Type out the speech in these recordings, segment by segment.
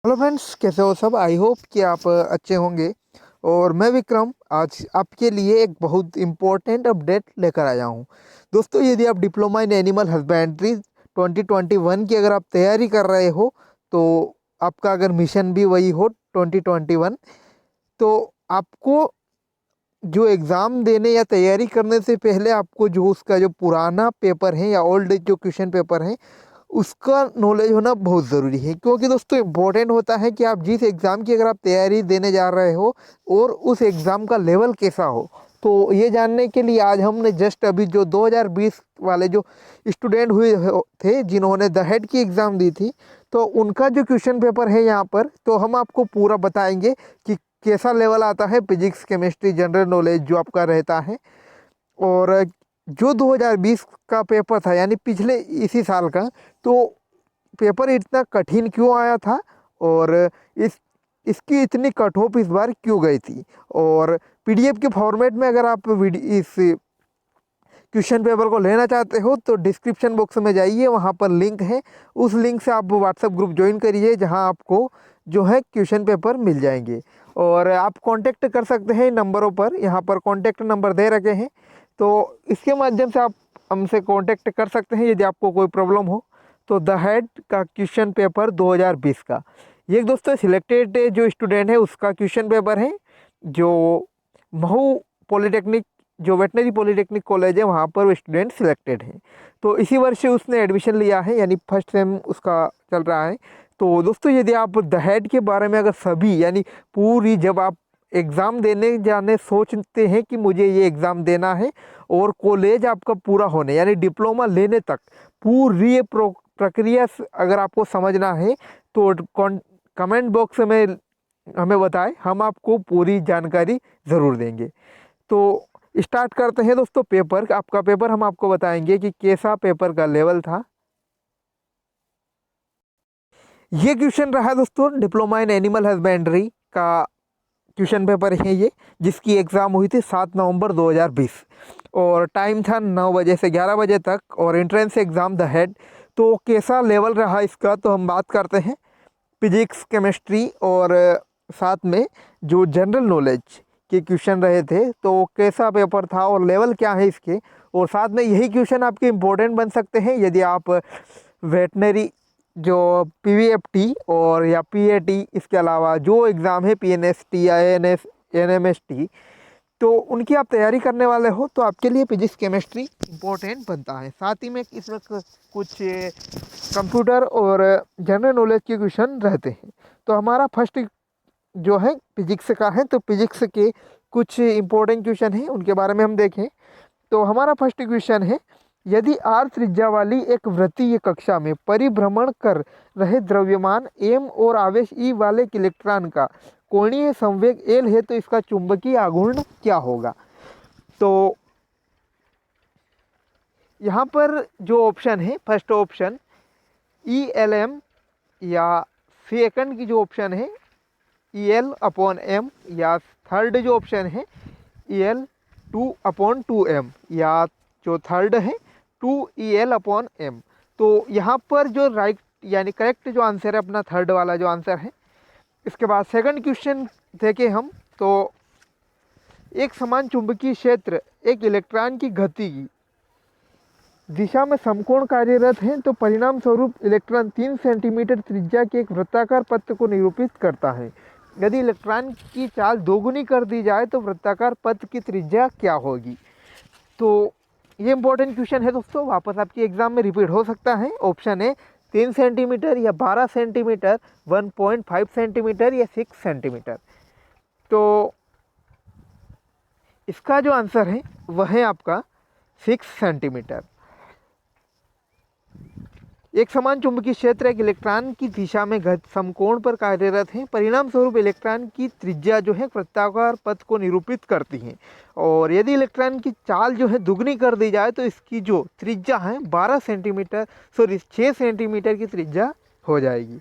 Hello friends, कैसे हो सब। आई होप कि आप अच्छे होंगे। और मैं विक्रम आज आपके लिए एक बहुत इम्पोर्टेंट अपडेट लेकर आया हूँ। दोस्तों, यदि आप डिप्लोमा इन एनिमल हस्बेंड्री 2021 की अगर आप तैयारी कर रहे हो, तो आपका अगर मिशन भी वही हो 2021, तो आपको जो एग्ज़ाम देने या तैयारी करने से पहले आपको जो उसका जो पुराना पेपर है या ओल्ड जो क्वेश्चन पेपर है उसका नॉलेज होना बहुत ज़रूरी है। क्योंकि दोस्तों, इम्पोर्टेंट होता है कि आप जिस एग्ज़ाम की अगर आप तैयारी देने जा रहे हो और उस एग्ज़ाम का लेवल कैसा हो। तो ये जानने के लिए आज हमने जस्ट अभी जो 2020 वाले जो स्टूडेंट थे जिन्होंने द हेड की एग्ज़ाम दी थी, तो उनका जो क्वेश्चन पेपर है यहाँ पर, तो हम आपको पूरा बताएंगे कि कैसा लेवल आता है फिजिक्स केमिस्ट्री जनरल नॉलेज जो आपका रहता है। और जो 2020 का पेपर था यानी पिछले इसी साल का, तो पेपर इतना कठिन क्यों आया था और इस इसकी इतनी कट ऑफ इस बार क्यों गई थी। और पीडीएफ के फॉर्मेट में अगर आप इस क्वेश्चन पेपर को लेना चाहते हो तो डिस्क्रिप्शन बॉक्स में जाइए, वहाँ पर लिंक है। उस लिंक से आप व्हाट्सएप ग्रुप ज्वाइन करिए जहाँ आपको जो है क्वेश्चन पेपर मिल जाएंगे। और आप कांटेक्ट कर सकते हैं नंबरों पर, यहाँ पर कांटेक्ट नंबर दे रखे हैं, तो इसके माध्यम से आप हमसे कांटेक्ट कर सकते हैं यदि आपको कोई प्रॉब्लम हो। तो द हेड का क्वेश्चन पेपर 2020 का ये दोस्तों सिलेक्टेड जो स्टूडेंट है उसका क्वेश्चन पेपर है, जो महू पॉलिटेक्निक जो वेटनरी पॉलिटेक्निक कॉलेज है वहाँ पर वो स्टूडेंट सिलेक्टेड है। तो इसी वर्ष से उसने एडमिशन लिया है, यानी फर्स्ट सेम उसका चल रहा है। तो दोस्तों, यदि आप द हेड के बारे में अगर सभी यानी पूरी जब आप एग्ज़ाम देने जाने सोचते हैं कि मुझे ये एग्ज़ाम देना है और कॉलेज आपका पूरा होने यानी डिप्लोमा लेने तक पूरी ये प्रक्रिया अगर आपको समझना है तो कमेंट बॉक्स में हमें बताएं, हम आपको पूरी जानकारी ज़रूर देंगे। तो स्टार्ट करते हैं दोस्तों। पेपर आपका पेपर हम आपको बताएंगे कि कैसा पेपर का लेवल था। ये क्वेश्चन रहा दोस्तों डिप्लोमा इन एनिमल हस्बेंड्री का क्वेश्चन पेपर है ये, जिसकी एग्ज़ाम हुई थी 7 नवंबर 2020 और टाइम था 9 बजे से 11 बजे तक और एंट्रेंस एग्ज़ाम द हेड। तो कैसा लेवल रहा इसका, तो हम बात करते हैं फिजिक्स केमिस्ट्री और साथ में जो जनरल नॉलेज के क्वेश्चन रहे थे, तो कैसा पेपर था और लेवल क्या है इसके। और साथ में यही क्वेश्चन आपके इम्पोर्टेंट बन सकते हैं यदि आप वेटनरी जो पीवीएफटी और या पीएटी, इसके अलावा जो एग्ज़ाम है पीएनएसटी या एएनएस एनएमएसटी, तो उनकी आप तैयारी करने वाले हो तो आपके लिए फिजिक्स केमिस्ट्री इम्पोर्टेंट बनता है। साथ ही में इसमें कुछ कंप्यूटर और जनरल नॉलेज के क्वेश्चन रहते हैं। तो हमारा फर्स्ट जो है फिजिक्स का है, तो फिजिक्स के कुछ इम्पोर्टेंट क्वेश्चन हैं उनके बारे में हम देखें। तो हमारा फर्स्ट क्वेश्चन है, यदि आर त्रिज्या वाली एक वृत्तीय कक्षा में परिभ्रमण कर रहे द्रव्यमान एम और आवेश ई वाले इलेक्ट्रॉन का कोणीय संवेग एल है तो इसका चुंबकीय आघूर्ण क्या होगा। तो यहाँ पर जो ऑप्शन है, first option E L M, या सेकंड की जो ऑप्शन है ई एल अपॉन एम, या थर्ड जो ऑप्शन है ई एल 2/2m, या जो थर्ड है 2EL अपॉन एम। तो यहाँ पर जो राइट यानी करेक्ट जो आंसर है अपना थर्ड वाला जो आंसर है। इसके बाद सेकंड क्वेश्चन देखें हम, तो एक समान चुंबकीय क्षेत्र एक इलेक्ट्रॉन की गति की दिशा में समकोण कार्यरत है, तो परिणाम स्वरूप इलेक्ट्रॉन 3 सेंटीमीटर त्रिज्या के एक वृत्ताकार पथ को निरूपित करता है। यदि इलेक्ट्रॉन की चाल दोगुनी कर दी जाए तो वृत्ताकार पथ की त्रिज्या क्या होगी। तो ये इंपॉर्टेंट क्वेश्चन है दोस्तों, वापस आपकी एग्जाम में रिपीट हो सकता है। ऑप्शन है 3 सेंटीमीटर या 12 सेंटीमीटर, 1.5 सेंटीमीटर या 6 सेंटीमीटर। तो इसका जो आंसर है वह है आपका 6 सेंटीमीटर। एक समान चुंबकीय क्षेत्र एक इलेक्ट्रॉन की दिशा में समकोण पर कार्यरत है, परिणाम स्वरूप इलेक्ट्रॉन की त्रिज्या जो है वृत्ताकार पथ को निरूपित करती है। और यदि इलेक्ट्रॉन की चाल जो है दुगनी कर दी जाए तो इसकी जो त्रिज्या है 12 सेंटीमीटर 6 सेंटीमीटर की त्रिज्या हो जाएगी।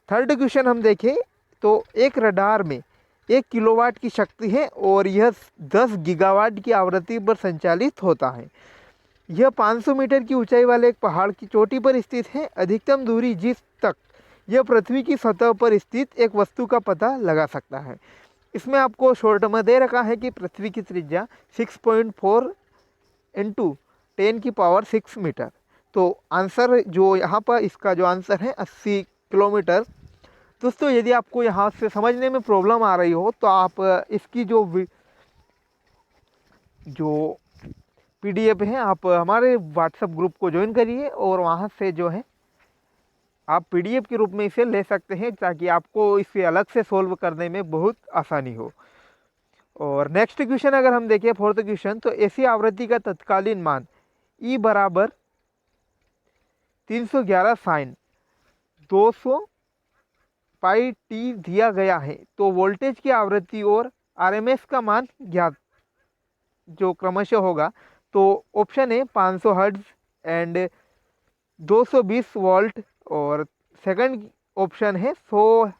थर्ड क्वेश्चन हम देखें तो एक रडार में 1 किलोवाट की शक्ति है और यह 10 गीगावाट की आवृत्ति पर संचालित होता है। यह 500 मीटर की ऊंचाई वाले एक पहाड़ की चोटी पर स्थित है। अधिकतम दूरी जिस तक यह पृथ्वी की सतह पर स्थित एक वस्तु का पता लगा सकता है। इसमें आपको शॉर्ट में दे रखा है कि पृथ्वी की त्रिज्या 6.4 इंटू 10⁻6 मीटर। तो आंसर जो यहाँ पर इसका जो आंसर है 80 किलोमीटर। दोस्तों यदि आपको यहाँ से समझने में प्रॉब्लम आ रही हो तो आप इसकी जो पीडीएफ है आप हमारे व्हाट्सएप ग्रुप को ज्वाइन करिए और वहाँ से जो है आप पीडीएफ के रूप में इसे ले सकते हैं, ताकि आपको इसे अलग से सोल्व करने में बहुत आसानी हो। और नेक्स्ट क्वेश्चन अगर हम देखें फोर्थ क्वेश्चन, तो ऐसी आवृत्ति का तत्कालीन मान E बराबर 311 साइन 200 पाई टी दिया गया है, तो वोल्टेज की आवृत्ति और आरएमएस का मान ज्ञात जो क्रमशः होगा। तो ऑप्शन है 500 हर्ट्ज एंड 220 वोल्ट, और सेकंड ऑप्शन है 100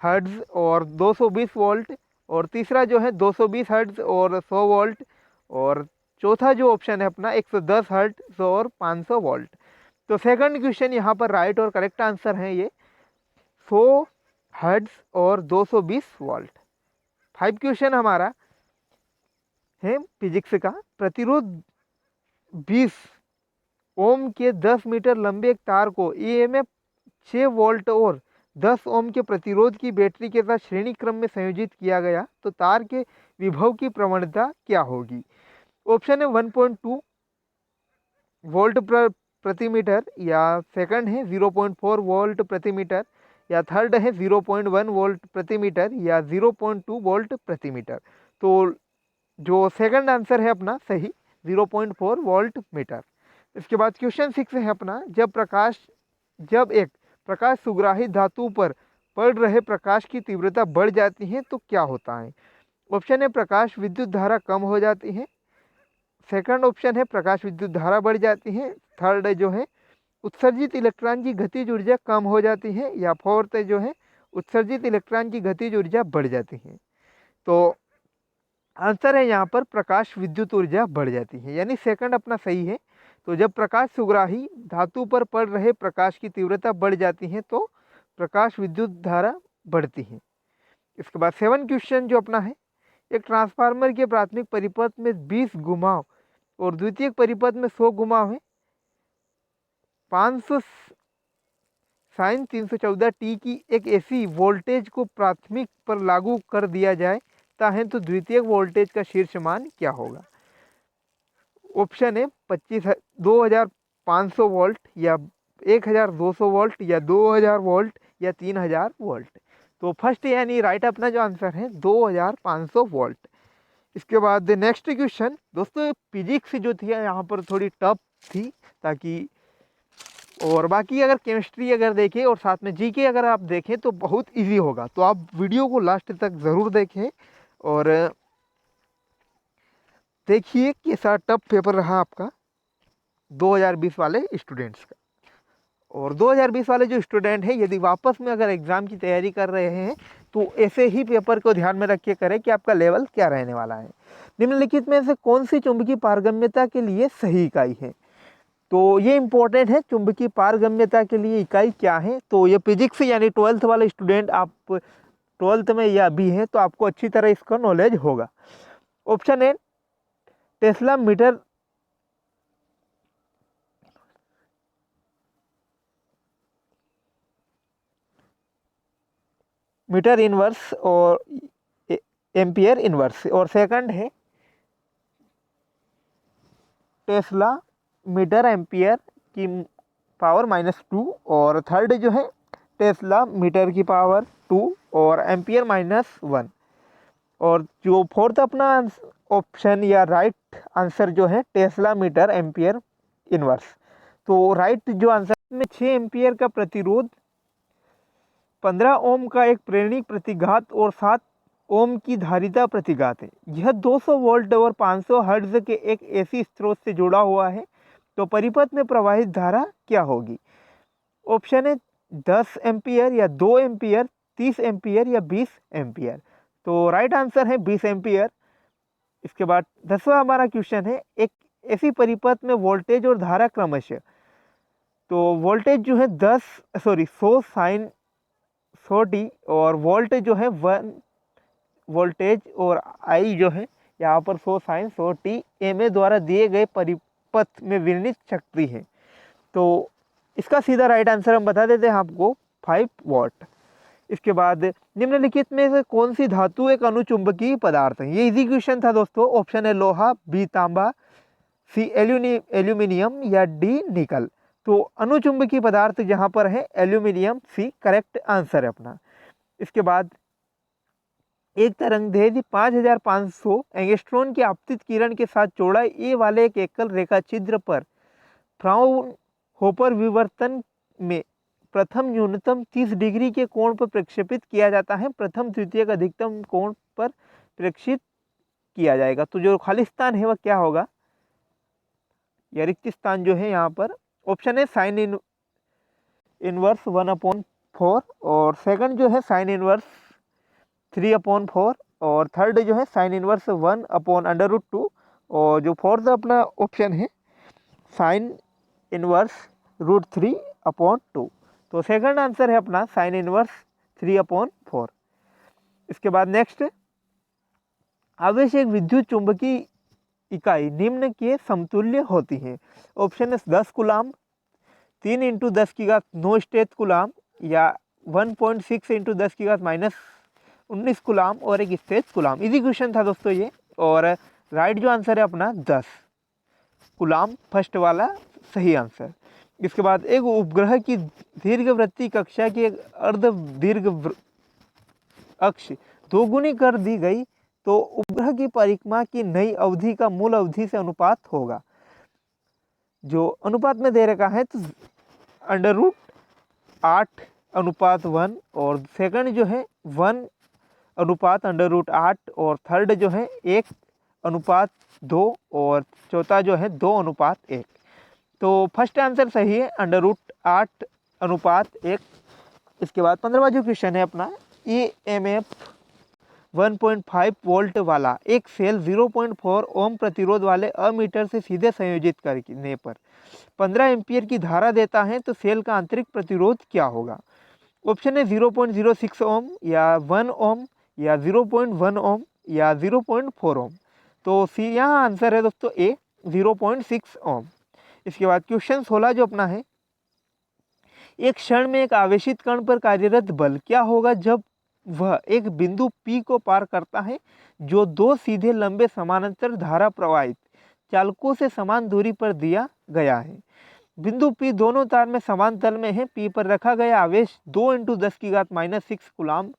हर्ट्ज और 220 वोल्ट, और तीसरा जो है 220 हर्ट्ज और 100 वोल्ट, और चौथा जो ऑप्शन है अपना 110 हर्ट्ज और 500 वोल्ट। तो सेकंड क्वेश्चन यहाँ पर राइट और करेक्ट आंसर है ये 100 हर्ट्ज और 220 वोल्ट। 5 क्वेश्चन हमारा है फिजिक्स का। प्रतिरोध 20 ओम के 10 मीटर लंबे एक तार को ईएमएफ 6 वोल्ट और 10 ओम के प्रतिरोध की बैटरी के साथ श्रेणी क्रम में संयोजित किया गया, तो तार के विभव की प्रवणता क्या होगी। ऑप्शन है 1.2 वोल्ट प्रति मीटर, या सेकंड है 0.4 वोल्ट प्रति मीटर, या थर्ड है 0.1 वोल्ट प्रति मीटर, या 0.2 वोल्ट प्रति मीटर। तो जो सेकंड आंसर है अपना सही 0.4 वोल्ट मीटर। इसके बाद क्वेश्चन 6 है अपना, जब एक प्रकाश सुग्राही धातु पर पड़ रहे प्रकाश की तीव्रता बढ़ जाती है तो क्या होता है। ऑप्शन है प्रकाश विद्युत धारा कम हो जाती है, सेकंड ऑप्शन है प्रकाश विद्युत धारा बढ़ जाती है, थर्ड जो है उत्सर्जित इलेक्ट्रॉन की गतिज ऊर्जा कम हो जाती है, या फोर्थ जो है उत्सर्जित इलेक्ट्रॉन की गतिज ऊर्जा बढ़ जाती है। तो आंसर है यहाँ पर प्रकाश विद्युत ऊर्जा बढ़ जाती है, यानी सेकंड अपना सही है। तो जब प्रकाश सुग्राही धातु पर पड़ रहे प्रकाश की तीव्रता बढ़ जाती है तो प्रकाश विद्युत धारा बढ़ती है। इसके बाद 7 क्वेश्चन जो अपना है, एक ट्रांसफार्मर के प्राथमिक परिपथ में 20 घुमाव और द्वितीयक परिपथ में 100 घुमाव है। 500 साइन 314 टी की एक ऐसी वोल्टेज को प्राथमिक पर लागू कर दिया जाए है तो द्वितीयक वोल्टेज का शीर्ष मान क्या होगा। ऑप्शन है 2500 वोल्ट, या 1200 वोल्ट, या 2000 वोल्ट, या 3000 वोल्ट। तो फर्स्ट यानी राइट अपना जो आंसर है 2500 वोल्ट। इसके बाद नेक्स्ट क्वेश्चन दोस्तों, फिजिक्स जो थी यहाँ पर थोड़ी टफ थी, ताकि और बाकी अगर केमिस्ट्री अगर देखें और साथ में जीके अगर आप देखें तो बहुत इजी होगा। तो आप वीडियो को लास्ट तक ज़रूर देखें और देखिए कैसा टफ पेपर रहा आपका 2020 वाले स्टूडेंट्स का। और 2020 वाले जो स्टूडेंट हैं यदि वापस में अगर एग्ज़ाम की तैयारी कर रहे हैं तो ऐसे ही पेपर को ध्यान में रख के करें कि आपका लेवल क्या रहने वाला है। निम्नलिखित में से कौन सी चुंबकीय पारगम्यता के लिए सही इकाई है। तो ये इंपॉर्टेंट है, चुंबकीय पारगम्यता के लिए इकाई क्या है। तो ये फिजिक्स यानी 12th वाले स्टूडेंट आप 12th में या भी हैं तो आपको अच्छी तरह इसका नॉलेज होगा। ऑप्शन है टेस्ला मीटर इनवर्स और एम्पियर इनवर्स, और सेकंड है टेस्ला मीटर एम्पियर की पावर -2, और थर्ड जो है टेस्ला मीटर की पावर 2 और एम्पियर -1, और जो फोर्थ अपना ऑप्शन या राइट आंसर जो है टेस्ला मीटर एम्पियर इनवर्स। तो राइट जो आंसर में 6 एम्पियर का प्रतिरोध, 15 ओम का एक प्रेरणिक प्रतिघात और 7 ओम की धारिता प्रतिघात है। यह 200 वोल्ट और 500 हर्ट्ज के एक एसी स्रोत से जुड़ा हुआ है, तो परिपथ में प्रवाहित धारा क्या होगी। ऑप्शन है 10 एम्पियर, या 2 एम्पियर, 30 एम्पियर, या 20 एम्पियर। तो राइट आंसर है 20 एम्पियर। इसके बाद 10वां हमारा क्वेश्चन है, एक ऐसी परिपथ में वोल्टेज और धारा क्रमशः, तो वोल्टेज जो है 100 साइन 100t और वोल्ट जो है 1 वोल्टेज और आई जो है यहाँ पर 100 साइन 100t एमए द्वारा दिए गए परिपथ में विनिर्मित शक्ति है। तो इसका सीधा राइट आंसर हम बता देते हैं आपको 5 वॉट। इसके बाद निम्नलिखित में से कौन सी धातु एक अनुचुंबकीय पदार्थ है? ये इजी क्वेश्चन था दोस्तों। ऑप्शन है लोहा, बी तांबा, सी एल्यूमिनियम या डी निकल। तो अनुचुंबकीय पदार्थ जहां पर है एल्यूमिनियम, सी करेक्ट आंसर है अपना। इसके बाद एक तरंगदैर्घ्य 5500 एंगस्ट्रॉन की आपतित किरण के साथ चौड़ाई ए वाले एक एकल रेखा छिद्र पर फ्राउनहोफर विवर्तन में प्रथम न्यूनतम 30 डिग्री के कोण पर प्रक्षेपित किया जाता है, प्रथम द्वितीयक अधिकतम कोण पर प्रक्षेपित किया जाएगा। तो जो खाली स्थान है वह क्या होगा, या रिक्त स्थान जो है यहाँ पर? ऑप्शन है साइन इनवर्स 1/4 और सेकंड जो है साइन इनवर्स 3/4 और थर्ड जो है साइन इनवर्स 1/√2 और जो फोर्थ अपना ऑप्शन है साइन इनवर्स √3/2। तो सेकंड आंसर है अपना साइन इनवर्स 3/4। इसके बाद नेक्स्ट, आवेश एक विद्युत चुंबकीय इकाई निम्न के समतुल्य होती है। ऑप्शन है 10 कूलाम, 3 × 10⁻9 स्टेट कूलाम या 1.6 × 10⁻−19 कूलाम और एक स्टेट कूलाम। इजी क्वेश्चन था दोस्तों ये, और राइट जो आंसर है अपना 10 कूलाम, फर्स्ट वाला सही आंसर। इसके बाद एक उपग्रह की दीर्घवृत्तीय कक्षा की एक अर्ध दीर्घ अक्ष दोगुनी कर दी गई तो उपग्रह की परिक्रमा की नई अवधि का मूल अवधि से अनुपात होगा। जो अनुपात में दे रखा है तो √8:1 और सेकंड जो है 1:8 और थर्ड जो है 1:2 और चौथा जो है 2:1। तो फर्स्ट आंसर सही है √8:1। इसके बाद 15वां जो क्वेश्चन है अपना, EMF 1.5 वोल्ट वाला एक सेल 0.4 ओम प्रतिरोध वाले अमीटर से सीधे संयोजित करने पर 15 एम्पियर की धारा देता है तो सेल का आंतरिक प्रतिरोध क्या होगा? ऑप्शन है 0.06 ओम या 1 ओम या 0.1 ओम या 0.4 ओम। तो सी यहाँ आंसर है दोस्तों ए 0.6 ओम। इसके बाद क्वेश्चन 16 जो अपना है, एक क्षण में एक आवेशित कण पर कार्यरत बल क्या होगा जब वह एक बिंदु P को पार करता है जो दो सीधे लंबे समानांतर धारा प्रवाहित चालकों से समान दूरी पर दिया गया है। बिंदु P दोनों तार में समान तल में है। P पर रखा गया आवेश 2 × 10⁻6 कूलाम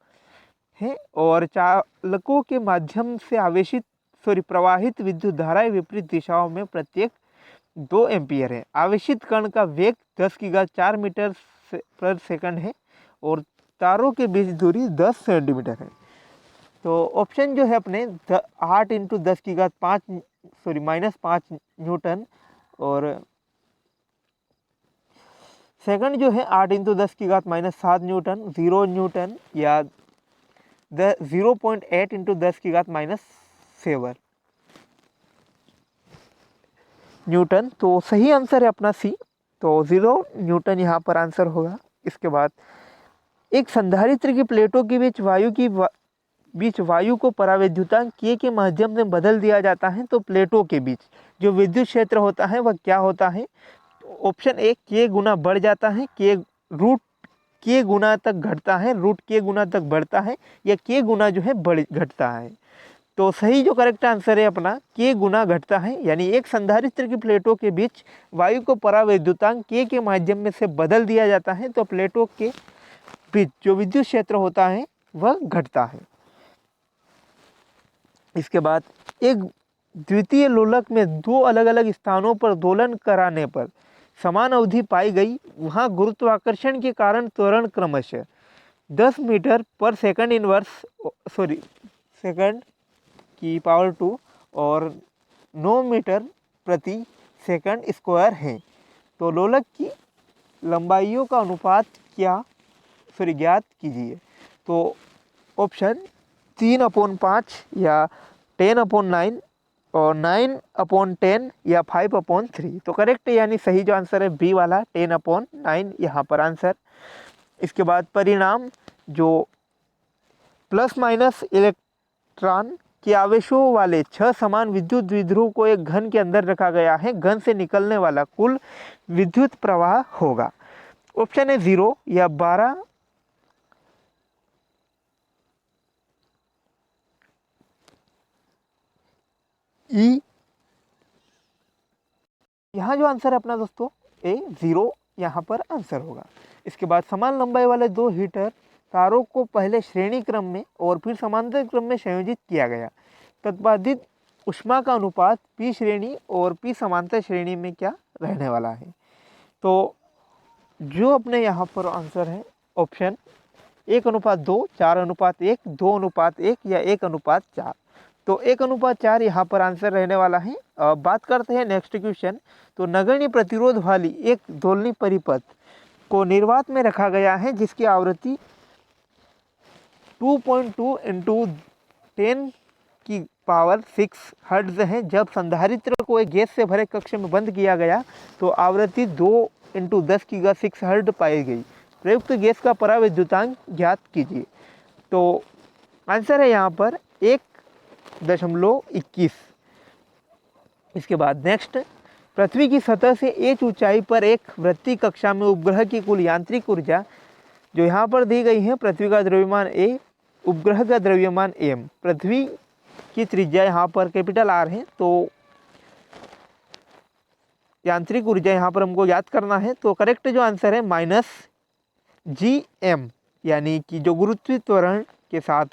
है और चालकों के माध्यम से प्रवाहित विद्युत धाराएं विपरीत दिशाओं में प्रत्येक 2 एम्पियर है। आवेशित कण का वेग 10⁴ मीटर पर सेकंड है और तारों के बीच दूरी 10 सेंटीमीटर है। तो ऑप्शन जो है अपने 8 × 10⁻5 न्यूटन और सेकंड जो है 8 × 10⁻7 न्यूटन 0 न्यूटन या 0.8 × 10⁻7 न्यूटन। तो सही आंसर है अपना सी, तो 0 न्यूटन यहाँ पर आंसर होगा। इसके बाद एक संधारित्र की प्लेटों के बीच वायु को परावैद्युतांक K के माध्यम से बदल दिया जाता है तो प्लेटों के बीच जो विद्युत क्षेत्र होता है वह क्या होता है? ऑप्शन ए K गुना बढ़ जाता है, √K गुना तक घटता है, √K गुना तक बढ़ता है या K गुना जो है घटता है। तो सही जो करेक्ट आंसर है अपना K गुना घटता है, यानी एक संधारित्र की प्लेटों के बीच वायु को परावैद्युतांक K के माध्यम में से बदल दिया जाता है तो प्लेटों के बीच जो विद्युत क्षेत्र होता है वह घटता है। इसके बाद एक द्वितीय लोलक में दो अलग अलग स्थानों पर दोलन कराने पर समान अवधि पाई गई, वहां गुरुत्वाकर्षण के कारण त्वरण क्रमशः 10 मीटर पर सेकंड की पावर 2 और 9 मीटर प्रति सेकंड स्क्वायर है। तो लोलक की लंबाइयों का अनुपात ज्ञात कीजिए। तो ऑप्शन 3/5 या 10/9 और 9/10 या 5/3। तो करेक्ट यानी सही जो आंसर है बी वाला 10/9 यहाँ पर आंसर। इसके बाद परिणाम जो प्लस माइनस इलेक्ट्रॉन के आवेशों वाले 6 समान विद्युत द्विध्रुव को एक घन के अंदर रखा गया है। घन से निकलने वाला कुल विद्युत प्रवाह होगा। ऑप्शन है 0 या 12 ई। यहाँ जो आंसर है अपना दोस्तों ए 0 यहाँ पर आंसर होगा। इसके बाद समान लंबाई वाले 2 हीटर तारों को पहले श्रेणी क्रम में और फिर समांतर क्रम में संयोजित किया गया। तत्पादित ऊष्मा का अनुपात पी श्रेणी और पी समांतर श्रेणी में क्या रहने वाला है। तो जो अपने यहाँ पर आंसर है ऑप्शन 1:2, 4:1, 2:1 या 1:4। तो 1:4 यहाँ पर आंसर रहने वाला है। अब बात करते हैं नेक्स्ट क्वेश्चन। तो नगण्य प्रतिरोध वाली एक दोलनी परिपथ को निर्वात में रखा गया है जिसकी आवृत्ति 2.2 × 10⁶ हर्ट्ज है। जब संधारित्र को एक गैस से भरे कक्ष में बंद किया गया तो आवृत्ति 2 × 10⁶ हर्ट्ज पाई गई। प्रयुक्त गैस का पराविद्युतांक ज्ञात कीजिए। तो आंसर है यहाँ पर 1.21। इसके बाद नेक्स्ट, पृथ्वी की सतह से h ऊंचाई पर एक वृत्तीय कक्षा में उपग्रह की कुल यांत्रिक ऊर्जा जो यहाँ पर दी गई है, पृथ्वी का द्रव्यमान a, उपग्रह का द्रव्यमान m, पृथ्वी की त्रिज्या यहाँ पर कैपिटल R है। तो यांत्रिक ऊर्जा यहाँ पर हमको याद करना है। तो करेक्ट जो आंसर है -gm, यानी कि जो गुरुत्वीय त्वरण के साथ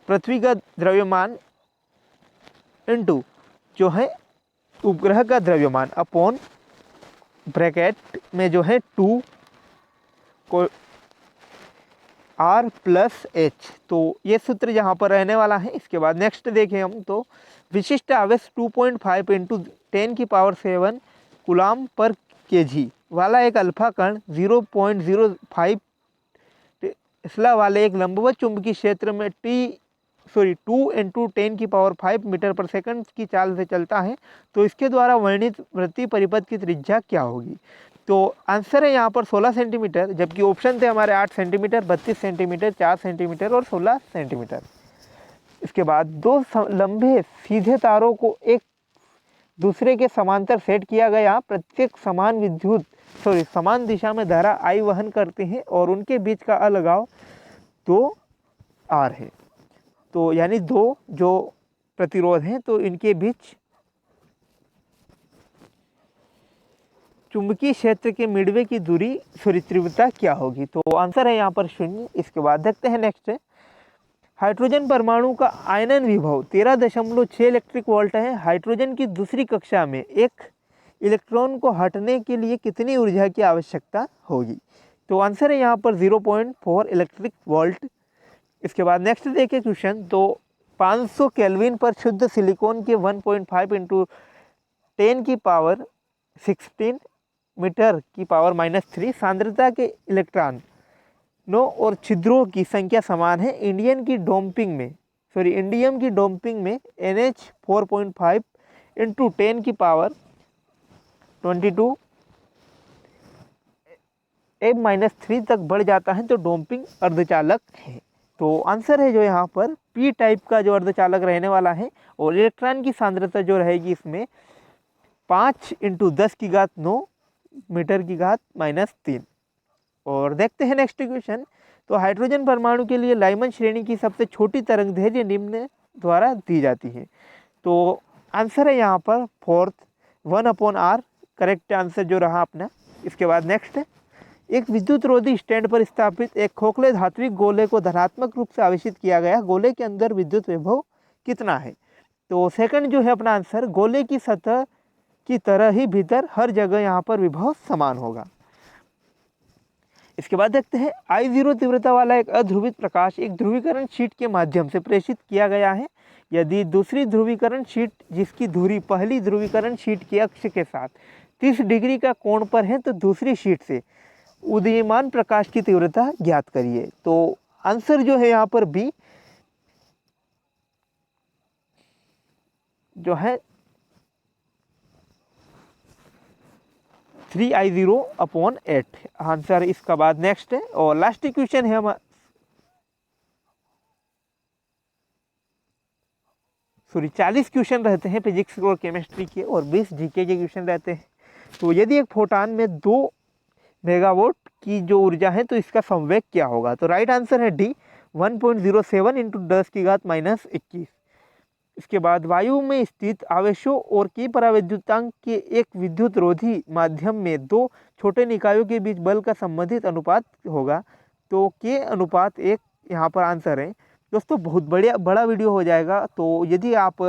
पृथ्वी का द्रव्यमान इनटू जो है उपग्रह का द्रव्यमान अपॉन ब्रैकेट में जो है 2 को R + H। तो ये सूत्र यहाँ पर रहने वाला है। इसके बाद नेक्स्ट देखें हम तो विशिष्ट आवेश 2.5 × 10⁷ कूलाम पर kg वाला एक अल्फा कण 0.05 टेस्ला वाले एक लंबवत चुंबकीय क्षेत्र में 2 × 10⁵ मीटर/सेकंड की चाल से चलता है। तो इसके द्वारा वर्णित वृत्तीय परिपथ की त्रिज्या क्या होगी। तो आंसर है यहाँ पर 16 सेंटीमीटर, जबकि ऑप्शन थे हमारे 8 सेंटीमीटर, 32 सेंटीमीटर, 4 सेंटीमीटर और 16 सेंटीमीटर। इसके बाद 2 लंबे सीधे तारों को एक दूसरे के समांतर सेट किया गया। प्रत्येक समान दिशा में धारा I वहन करते हैं और उनके बीच का अलगाव 2R है। तो यानी 2 जो प्रतिरोध हैं, तो इनके बीच चुंबकीय क्षेत्र के मिडवे की दूरी तीव्रता क्या होगी। तो आंसर है यहाँ पर 0। इसके बाद देखते हैं नेक्स्ट, हाइड्रोजन परमाणु का आयनन विभव 13.6 इलेक्ट्रिक वोल्ट है। हाइड्रोजन की दूसरी कक्षा में एक इलेक्ट्रॉन को हटने के लिए कितनी ऊर्जा की आवश्यकता होगी। तो आंसर है यहाँ पर 0.4 इलेक्ट्रिक वोल्ट। इसके बाद नेक्स्ट देखिए क्वेश्चन। तो 500 केल्विन पर शुद्ध सिलिकॉन के 1.5 × 10⁻16 मीटर⁻³ सांद्रता के इलेक्ट्रॉनों और छिद्रों की संख्या समान है। इंडियम की डोपिंग में NH 4.5 × 10⁻22 m-3 तक बढ़ जाता है तो डोपिंग अर्धचालक है। तो आंसर है जो यहाँ पर P टाइप का जो अर्धचालक रहने वाला है। और इलेक्ट्रॉन की सांद्रता जो रहेगी इसमें 5 × 10⁹ मीटर⁻³ और देखते हैं नेक्स्ट क्वेश्चन। तो हाइड्रोजन परमाणु के लिए लाइमन श्रेणी की सबसे छोटी तरंगदैर्घ्य निम्न द्वारा दी जाती है। तो आंसर है यहाँ पर 4th 1/r करेक्ट आंसर जो रहा अपना। इसके बाद नेक्स्ट, एक विद्युत रोधी स्टैंड पर स्थापित एक खोखले धात्विक गोले को धनात्मक रूप से आवेशित किया गया। गोले के अंदर विद्युत विभव कितना है। तो सेकंड जो है अपना आंसर, गोले की सतह की तरह ही भीतर हर जगह यहाँ पर विभव समान होगा। इसके बाद देखते हैं, I0 तीव्रता वाला एक अध्रुवित प्रकाश एक ध्रुवीकरण शीट के माध्यम से प्रेषित किया गया है। यदि दूसरी ध्रुवीकरण शीट जिसकी धुरी पहली ध्रुवीकरण शीट के अक्ष के साथ 30 डिग्री का कोण पर है तो दूसरी शीट से उदीयमान प्रकाश की तीव्रता ज्ञात करिए। तो आंसर जो है यहाँ पर बी जो है 3I0/8 आंसर इसका बाद नेक्स्ट है। और लास्ट क्वेश्चन है हमारा 40 क्वेश्चन रहते हैं फिजिक्स और केमिस्ट्री के, और 20 जीके के क्वेश्चन रहते हैं। तो यदि एक फोटान में 2 मेगावाट की जो ऊर्जा है तो इसका संवेग क्या होगा? तो राइट आंसर है डी, 1.07 इंटू 10⁻21। इसके बाद वायु में स्थित आवेशों और की परावैद्युतांक के एक विद्युत रोधी माध्यम में 2 छोटे निकायों के बीच बल का संबंधित अनुपात होगा। तो के अनुपात 1 यहाँ पर आंसर है। दोस्तों बहुत बड़ा वीडियो हो जाएगा, तो यदि आप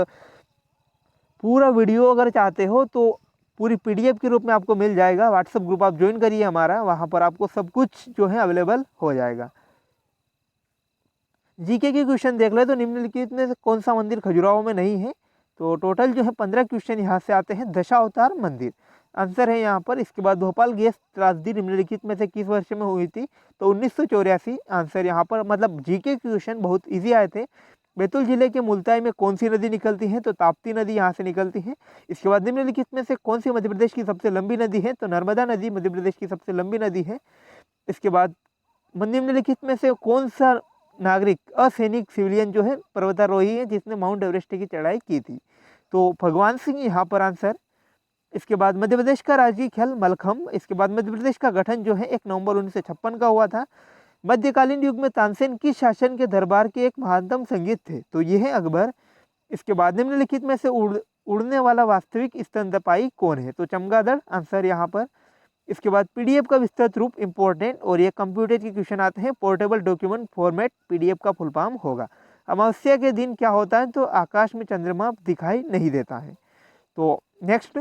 पूरा वीडियो अगर चाहते हो तो पूरी पीडीएफ के रूप में आपको मिल जाएगा। व्हाट्सएप ग्रुप आप ज्वाइन करिए हमारा, वहाँ पर आपको सब कुछ जो है अवेलेबल हो जाएगा। जीके के क्वेश्चन देख ले तो निम्नलिखित में से कौन सा मंदिर खजुराहो में नहीं है? तो टोटल जो है 15 क्वेश्चन यहाँ से आते हैं। दशावतार मंदिर आंसर है यहाँ पर। इसके बाद भोपाल गैस त्रासदी निम्नलिखित में से किस वर्ष में हुई थी? तो 1984 आंसर यहाँ पर। मतलब जीके क्वेश्चन बहुत ईजी आए थे। बैतूल जिले के मुल्ताई में कौन सी नदी निकलती है? तो ताप्ती नदी यहाँ से निकलती है। इसके बाद निम्नलिखित में से कौन सी मध्य प्रदेश की सबसे लंबी नदी है? तो नर्मदा नदी मध्य प्रदेश की सबसे लंबी नदी है। इसके बाद निम्नलिखित में से कौन सा नागरिक असैनिक सिविलियन जो है पर्वतारोही है जिसने माउंट एवरेस्ट की चढ़ाई की थी? तो भगवान सिंह यहाँ पर आंसर। इसके बाद मध्य प्रदेश का राजकीय खेल मलखम्ब। इसके बाद मध्य प्रदेश का गठन जो है 1 नवंबर 1956 का हुआ था। मध्यकालीन युग में तानसेन किस शासन के दरबार के एक महानतम संगीत थे? तो ये है अकबर। इसके बाद निम्नलिखित में से उड़ने वाला वास्तविक स्तनपायी कौन है? तो चमगादड़ आंसर यहाँ पर। इसके बाद पीडीएफ का विस्तृत रूप इंपॉर्टेंट, और ये कंप्यूटर के क्वेश्चन आते हैं। पोर्टेबल डॉक्यूमेंट फॉर्मेट पीडीएफ का फुल फॉर्म होगा। अमावस्या के दिन क्या होता है? तो आकाश में चंद्रमा दिखाई नहीं देता है। तो नेक्स्ट,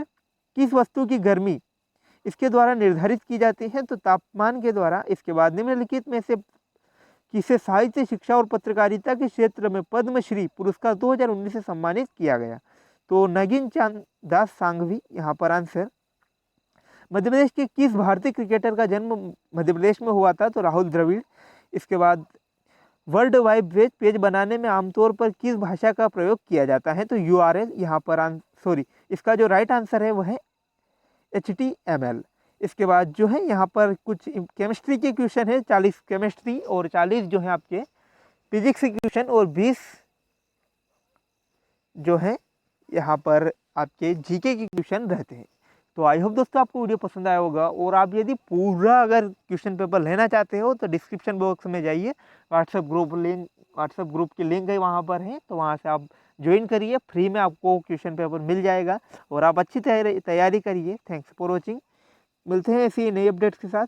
किस वस्तु की गर्मी इसके द्वारा निर्धारित की जाती है? तो तापमान के द्वारा। इसके बाद निम्नलिखित में से किसे साहित्य, शिक्षा और पत्रकारिता के क्षेत्र में पद्मश्री पुरस्कार 2019 से सम्मानित किया गया? तो नगीन चंद दास सांघवी यहाँ पर आंसर। मध्य प्रदेश के किस भारतीय क्रिकेटर का जन्म मध्य प्रदेश में हुआ था? तो राहुल द्रविड़। इसके बाद वर्ल्ड वाइड वेब पेज बनाने में आमतौर पर किस भाषा का प्रयोग किया जाता है? तो URL यहाँ पर इसका जो राइट आंसर है वह है HTML। इसके बाद जो है यहाँ पर कुछ केमिस्ट्री के क्वेश्चन है, 40 केमिस्ट्री और 40 जो है आपके फिजिक्स के क्वेश्चन, और 20 जो है यहाँ पर आपके जीके के क्वेश्चन रहते हैं। तो आई होप दोस्तों आपको वीडियो पसंद आया होगा, और आप यदि पूरा अगर क्वेश्चन पेपर लेना चाहते हो तो डिस्क्रिप्शन बॉक्स में जाइए, व्हाट्सएप ग्रुप की लिंक है वहाँ पर है, तो वहाँ से आप ज्वाइन करिए। फ्री में आपको क्वेश्चन पेपर मिल जाएगा और आप अच्छी तैयारी करिए। Thanks for watching. मिलते हैं ऐसी नई अपडेट्स के साथ।